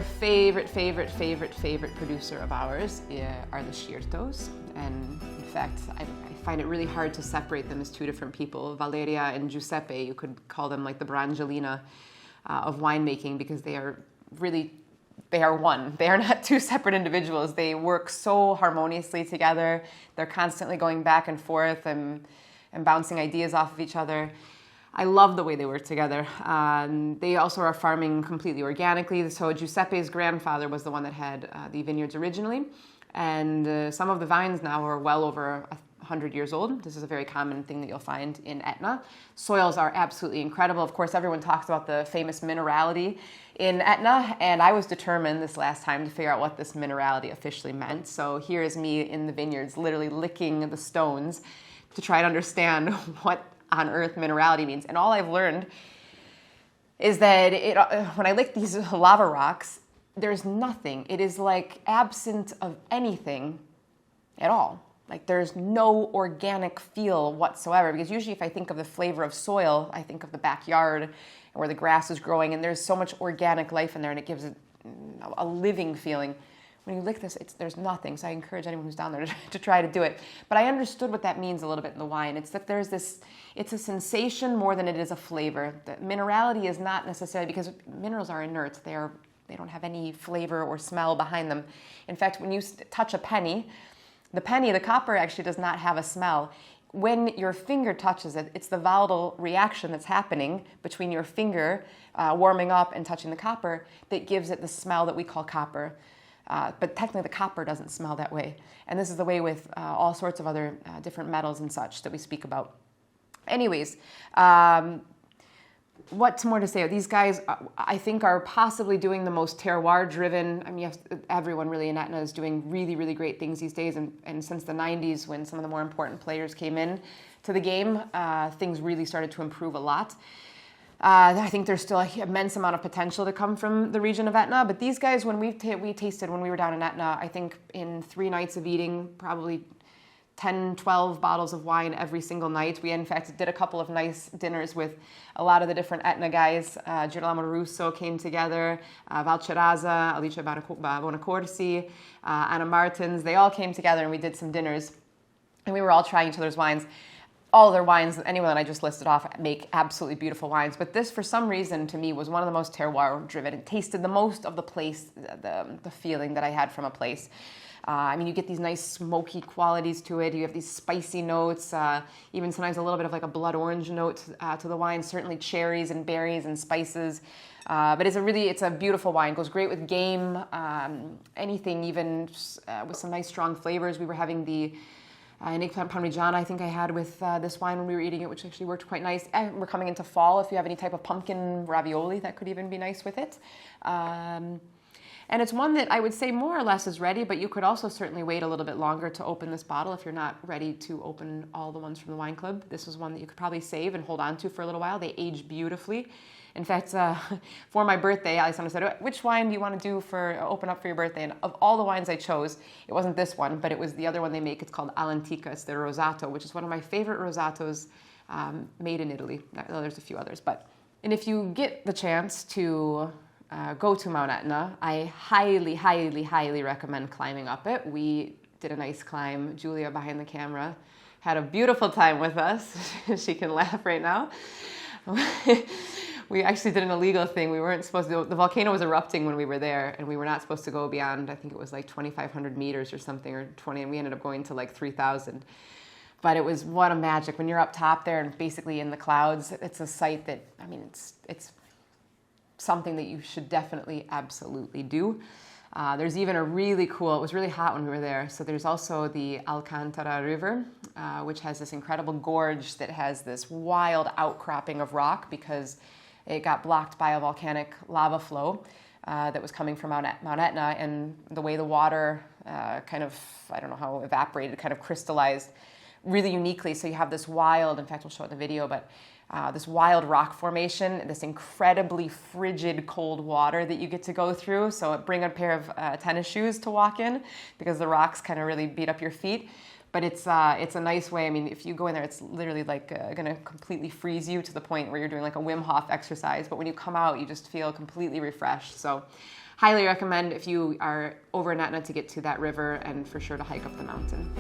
Another favorite producer of ours are the Scirtos. And in fact, I find it really hard to separate them as two different people. Valeria and Giuseppe, you could call them like the Brangelina of winemaking, because they are one. They are not two separate individuals. They work so harmoniously together. They're constantly going back and forth and bouncing ideas off of each other. I love the way they work together. They also are farming completely organically. So Giuseppe's grandfather was the one that had the vineyards originally. And some of the vines now are well over 100 years old. This is a very common thing that you'll find in Etna. Soils are absolutely incredible. Of course, everyone talks about the famous minerality in Etna, and I was determined this last time to figure out what this minerality officially meant. So here is me in the vineyards, literally licking the stones to try to understand what on earth minerality means. And all I've learned is that when I lick these lava rocks, there's nothing. It is like absent of anything at all. Like there's no organic feel whatsoever, because usually if I think of the flavor of soil, I think of the backyard where the grass is growing, and there's so much organic life in there, and it gives it a living feeling. When you lick this, there's nothing. So I encourage anyone who's down there to try to do it. But I understood what that means a little bit in the wine. It's that there's this, it's a sensation more than it is a flavor. The minerality is not necessarily, because minerals are inert. They don't have any flavor or smell behind them. In fact, when you touch a penny, the copper actually does not have a smell. When your finger touches it, it's the volatile reaction that's happening between your finger warming up and touching the copper that gives it the smell that we call copper. But technically the copper doesn't smell that way. And this is the way with all sorts of other different metals and such that we speak about. Anyways, what's more to say? These guys, I think, are possibly doing the most terroir-driven. I mean, everyone really in Etna is doing really great things these days. And since the 90s, when some of the more important players came in to the game, things really started to improve a lot. I think there's still an immense amount of potential to come from the region of Etna. But these guys, when we tasted when we were down in Etna, I think in 3 nights of eating, probably 10, 12 bottles of wine every single night. We, in fact, did a couple of nice dinners with a lot of the different Etna guys. Girolamo Russo came together, Valcerasa, Alicia Bonacorsi, Anna Martins. They all came together and we did some dinners. And we were all trying each other's wines. All of their wines, anyone that I just listed off, make absolutely beautiful wines. But this, for some reason, to me, was one of the most terroir-driven. It tasted the most of the place, the feeling that I had from a place. I mean, you get these nice smoky qualities to it. You have these spicy notes, even sometimes a little bit of like a blood orange note to the wine, certainly cherries and berries and spices. But it's a beautiful wine. It goes great with game, anything, even with some nice strong flavors. We were having the eggplant parmigiana, I think I had with this wine when we were eating it, which actually worked quite nice. We're coming into fall. If you have any type of pumpkin ravioli, that could even be nice with it. And it's one that I would say more or less is ready, but you could also certainly wait a little bit longer to open this bottle if you're not ready to open all the ones from the wine club. This is one that you could probably save and hold on to for a little while. They age beautifully. In fact, for my birthday, Alessandra said, which wine do you want to do open up for your birthday? And of all the wines I chose, it wasn't this one, but it was the other one they make. It's called All'Antica. It's the Rosato, which is one of my favorite Rosatos made in Italy. There's a few others. And if you get the chance to go to Mount Etna, I highly recommend climbing up it. We did a nice climb. Julia behind the camera had a beautiful time with us. She can laugh right now. We actually did an illegal thing. We weren't supposed to. The volcano was erupting when we were there, and we were not supposed to go beyond, I think it was like 2,500 meters or something, or 20, and we ended up going to like 3,000. But it was, what a magic. When you're up top there and basically in the clouds, it's a sight that, I mean, it's something that you should definitely, absolutely do. There's even a really cool, it was really hot when we were there, so there's also the Alcantara River, which has this incredible gorge that has this wild outcropping of rock because it got blocked by a volcanic lava flow that was coming from Mount Etna, and the way the water kind of, I don't know how evaporated, kind of crystallized really uniquely. So you have this wild, in fact, we'll show it in the video, but this wild rock formation, this incredibly frigid cold water that you get to go through. So bring a pair of tennis shoes to walk in because the rocks kind of really beat up your feet. But it's a nice way. I mean, if you go in there, it's literally like going to completely freeze you to the point where you're doing like a Wim Hof exercise. But when you come out, you just feel completely refreshed. So highly recommend if you are over in Etna to get to that river and for sure to hike up the mountain.